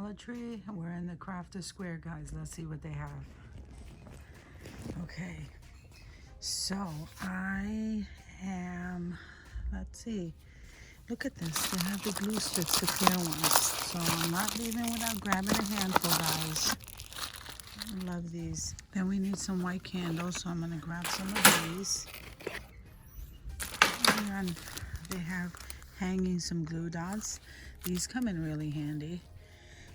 Dollar Tree. We're in the Crafter Square, guys. Let's see what they have. Okay, so I am, let's see. Look at this. They have the glue sticks, the clear ones. So I'm not leaving without grabbing a handful, guys. I love these. Then we need some white candles, so I'm going to grab some of these. And they have hanging some glue dots. These come in really handy.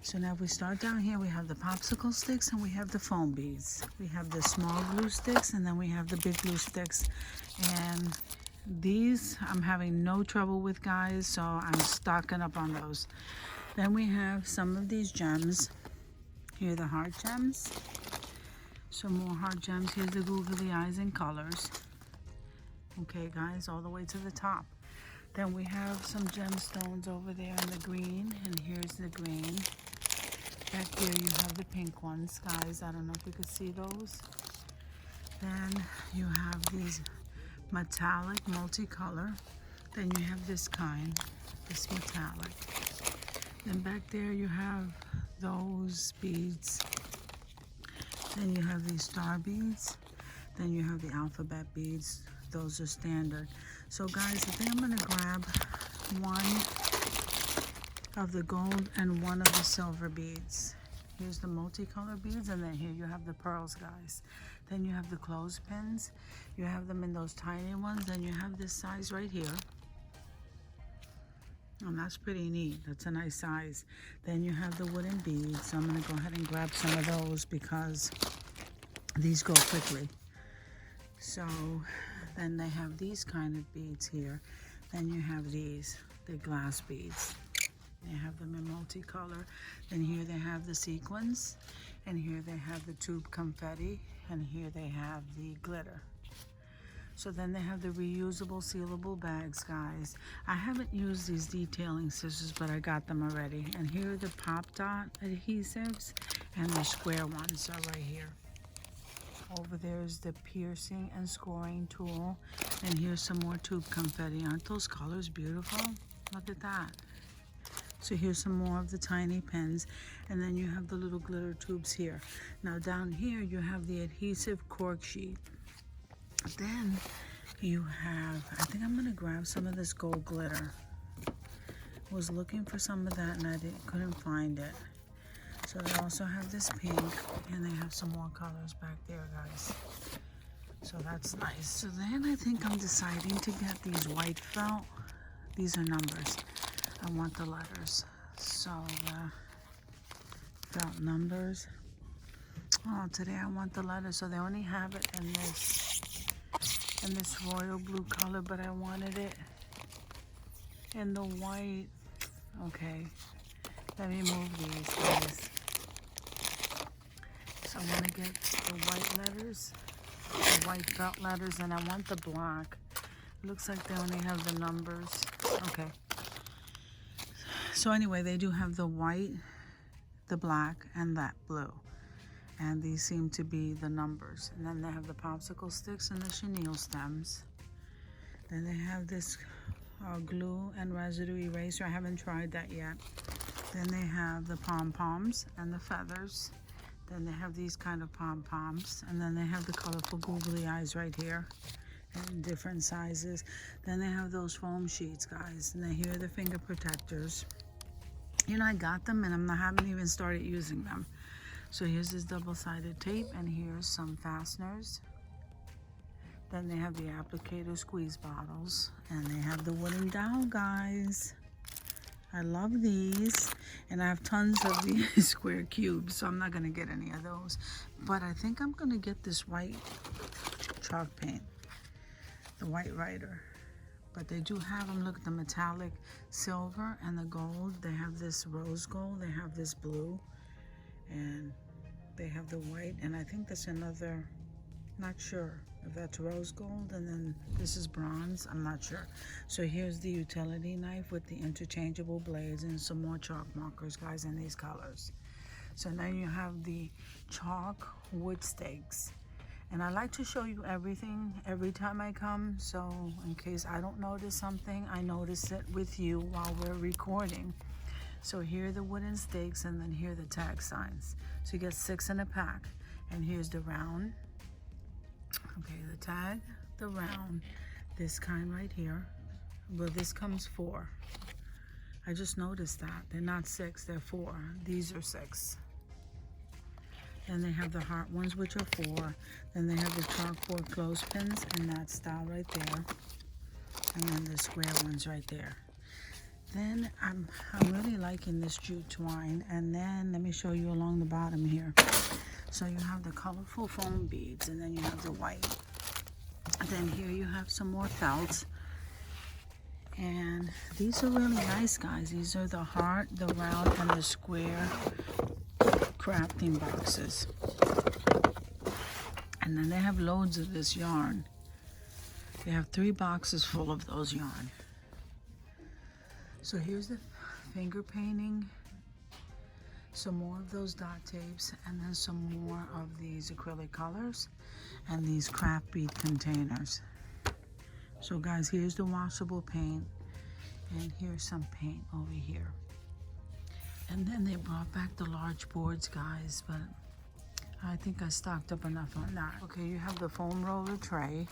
So now if we start down here, we have the popsicle sticks and we have the foam beads. We have the small glue sticks and then we have the big glue sticks. And these I'm having no trouble with, guys, so I'm stocking up on those. Then we have some of these gems. Here are the heart gems. Some more heart gems. Here's the googly eyes in colors. Okay, guys, all the way to the top. Then we have some gemstones over there in the green, and here's the green. Back there you have the pink ones, guys. I don't know if you could see those. Then you have these metallic multicolor. Then you have this kind, this metallic. Then back there you have those beads. Then you have these star beads. Then you have the alphabet beads. Those are standard. So guys, I think I'm gonna grab one of the gold and one of the silver beads. Here's the multicolor beads, and then here you have the pearls, guys. Then you have the clothespins. You have them in those tiny ones, and you have this size right here. And that's pretty neat. That's a nice size. Then you have the wooden beads. So I'm gonna go ahead and grab some of those because these go quickly. So then they have these kind of beads here. Then you have these, the glass beads. They have them in multicolor. Then here they have the sequins. And here they have the tube confetti. And here they have the glitter. So then they have the reusable sealable bags, guys. I haven't used these detailing scissors, but I got them already. And here are the pop dot adhesives. And the square ones are right here. Over there is the piercing and scoring tool. And here's some more tube confetti. Aren't those colors beautiful? Look at that. So here's some more of the tiny pens. And then you have the little glitter tubes here. Now down here you have the adhesive cork sheet. Then you have, I think I'm going to grab some of this gold glitter. Was looking for some of that and I couldn't find it. So they also have this pink, and they have some more colors back there, guys. So that's nice. So then I think I'm deciding to get these white felt. These are numbers. I want the letters. So the felt numbers. Oh, today I want the letters. So they only have it in this royal blue color, but I wanted it in the white. Okay. Let me move these, guys. So I want to get the white letters, the white felt letters, and I want the black. It looks like they only have the numbers. Okay. So anyway, they do have the white, the black, and that blue. And these seem to be the numbers. And then they have the popsicle sticks and the chenille stems. Then they have this glue and residue eraser. I haven't tried that yet. Then they have the pom-poms and the feathers. Then they have these kind of pom-poms. And then they have the colorful googly eyes right here in different sizes. Then they have those foam sheets, guys. And then here are the finger protectors. You know, I got them and I haven't even started using them. So here's this double-sided tape, and here's some fasteners. Then they have the applicator squeeze bottles, and they have the wooden dowel, guys. I love these, and I have tons of these square cubes, so I'm not gonna get any of those. But I think I'm gonna get this white chalk paint, the white writer. But they do have them, look at the metallic silver and the gold. They have this rose gold, they have this blue, and they have the white, and I think that's another, not sure if that's rose gold, and then this is bronze, I'm not sure. So here's the utility knife with the interchangeable blades and some more chalk markers, guys, in these colors. So now you have the chalk wood stakes. And I like to show you everything every time I come, so in case I don't notice something, I notice it with you while we're recording. So here are the wooden stakes, and then here are the tag signs. So you get 6 in a pack. And here's the round. Okay, the tag, the round, this kind right here. Well, this comes 4. I just noticed that. They're not 6, they're 4. These are 6. Then they have the heart ones, which are 4. Then they have the chalkboard clothespins in that style right there. And then the square ones right there. Then I'm really liking this jute twine. And then let me show you along the bottom here. So you have the colorful foam beads, and then you have the white. And then here you have some more felts. And these are really nice, guys. These are the heart, the round, and the square crafting boxes. And then they have loads of this yarn. They have 3 boxes full of those yarn. So here's the finger painting, some more of those dot tapes, and then some more of these acrylic colors and these craft bead containers. So guys, here's the washable paint, and here's some paint over here. And then they brought back the large boards, guys, but I think I stocked up enough on that. Okay, you have the foam roller tray.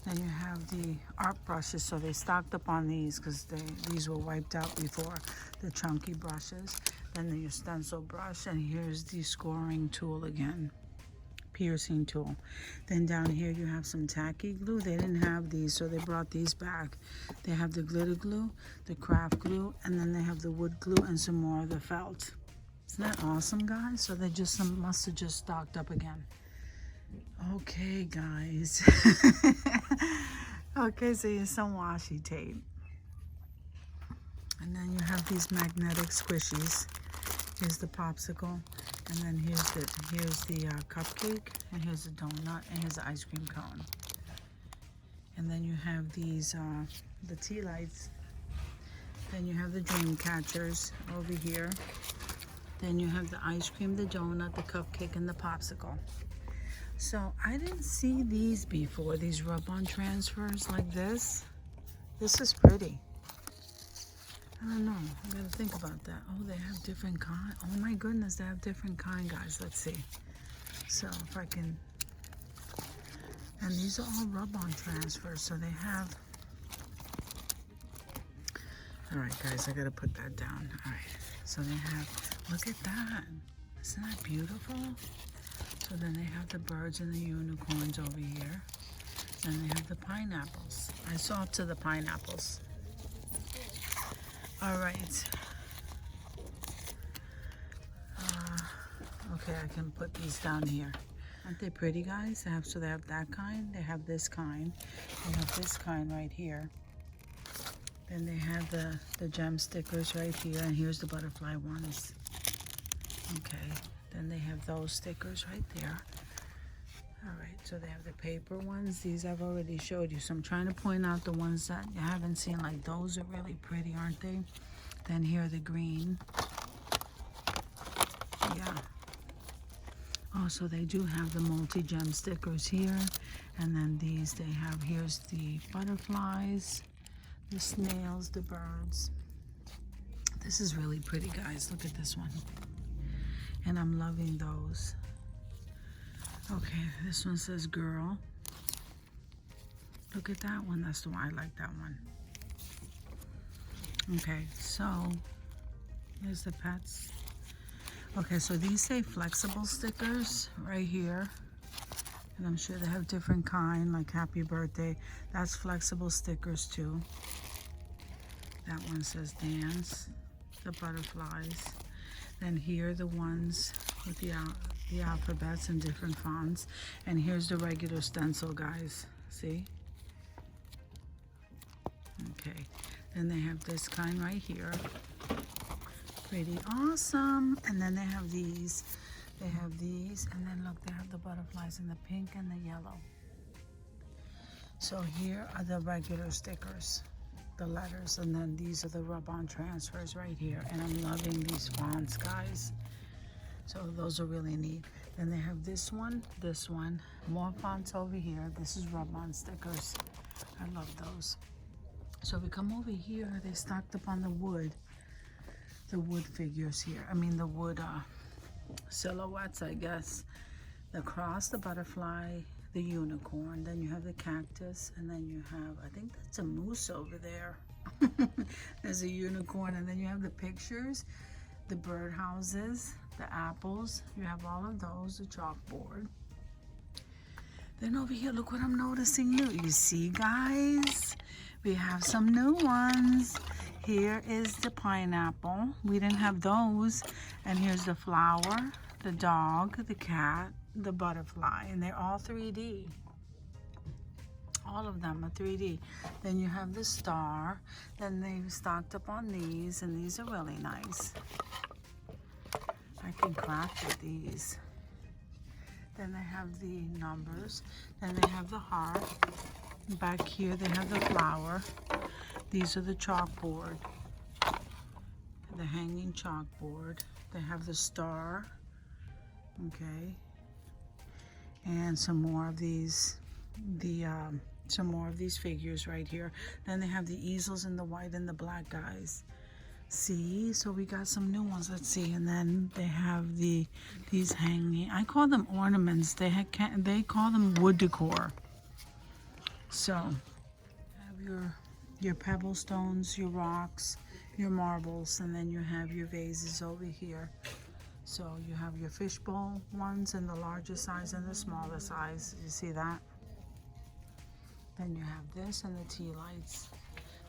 Then you have the art brushes, so they stocked up on these because these were wiped out before, the chunky brushes. Then your stencil brush, and here's the scoring tool again, piercing tool. Then down here you have some tacky glue. They didn't have these, so they brought these back. They have the glitter glue, the craft glue, and then they have the wood glue and some more of the felt. Isn't that awesome, guys? So they just must have just stocked up again. Okay, guys. Okay, so here's some washi tape. And then you have these magnetic squishies. Here's the popsicle. And then here's the cupcake. And here's the donut. And here's the ice cream cone. And then you have these, the tea lights. Then you have the dream catchers over here. Then you have the ice cream, the donut, the cupcake, and the popsicle. So I didn't see these before, these rub-on transfers like this. This is pretty. I don't know, I gotta think about that. Oh, they have different kind. Oh my goodness, they have different kind, guys. Let's see. So if I can, and these are all rub-on transfers, so they have, all right, guys, I gotta put that down. All right, so they have, look at that. Isn't that beautiful? So then they have the birds and the unicorns over here. And they have the pineapples. I saw up to the pineapples. All right. Okay, I can put these down here. Aren't they pretty, guys? So they have that kind. They have this kind. They have this kind right here. Then they have the gem stickers right here. And here's the butterfly ones. Okay. Then they have those stickers right there. All right, so they have the paper ones. These I've already showed you. So I'm trying to point out the ones that you haven't seen. Like those are really pretty, aren't they? Then here the green. Yeah. Oh, so they do have the multi-gem stickers here. And then these they have, here's the butterflies, the snails, the birds. This is really pretty, guys. Look at this one. And I'm loving those. Okay, this one says girl. Look at that one. That's the one. I like that one. Okay, so here's the pets. Okay, so these say flexible stickers right here. And I'm sure they have different kind, like happy birthday. That's flexible stickers too. That one says dance, the butterflies. Then here are the ones with the alphabets and different fonts. And here's the regular stencil, guys. See? Okay. Then they have this kind right here. Pretty awesome. And then they have these. They have these. And then look, they have the butterflies in the pink and the yellow. So here are the regular stickers, the letters, and then these are the rub-on transfers right here. And I'm loving these fonts, guys. So those are really neat. Then they have this one, more fonts over here. This is rub-on stickers. I love those. So we come over here, they stocked up on the wood. the wood figures here. I mean the wood silhouettes, I guess. The cross, the butterfly, the unicorn, then you have the cactus, and then you have, I think that's a moose over there. There's a unicorn, and then you have the pictures, the birdhouses, the apples. You have all of those, the chalkboard. Then over here, look what I'm noticing new. You see, guys? We have some new ones. Here is the pineapple. We didn't have those. And here's the flower, the dog, the cat, the butterfly, and they're all 3D. All of them are 3D. Then you have the star. Then they've stocked up on these, and these are really nice. I can craft with these. Then they have the numbers. Then they have the heart. Back here they have the flower. These are the chalkboard. The hanging chalkboard. They have the star. Okay. And some more of these, some more of these figures right here. Then they have the easels in the white and the black, guys. See, so we got some new ones. Let's see. And then they have these hanging. I call them ornaments. They call them wood decor. So have your pebble stones, your rocks, your marbles, and then you have your vases over here. So you have your fishbowl ones in the larger size and the smaller size. You see that? Then you have this and the tea lights.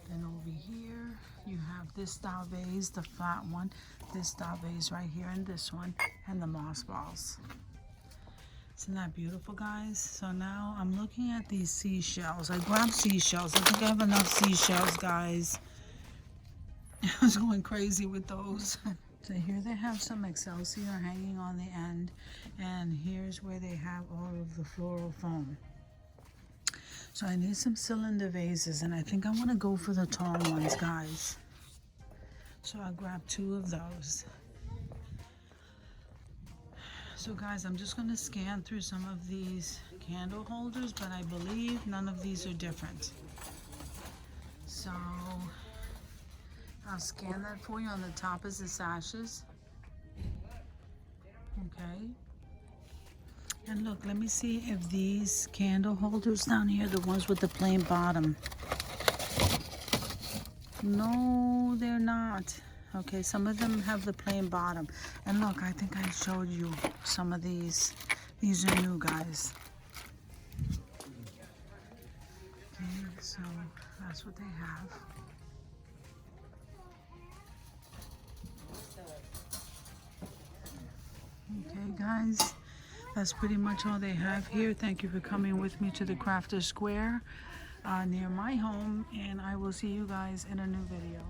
Then over here, you have this style vase, the flat one, this style vase right here, and this one, and the moss balls. Isn't that beautiful, guys? So now I'm looking at these seashells. I grabbed seashells. I think I have enough seashells, guys. I was going crazy with those. So here they have some Excelsior hanging on the end, and here's where they have all of the floral foam. So I need some cylinder vases, and I think I want to go for the tall ones, guys. So I'll grab 2 of those. So guys, I'm just going to scan through some of these candle holders, but I believe none of these are different. So I'll scan that for you. On the top is the sashes. Okay. And look, let me see if these candle holders down here, the ones with the plain bottom. No, they're not. Okay, some of them have the plain bottom. And look, I think I showed you some of these. These are new, guys. Okay, so that's what they have. Okay, guys, that's pretty much all they have here. Thank you for coming with me to the Crafter Square near my home, and I will see you guys in a new video.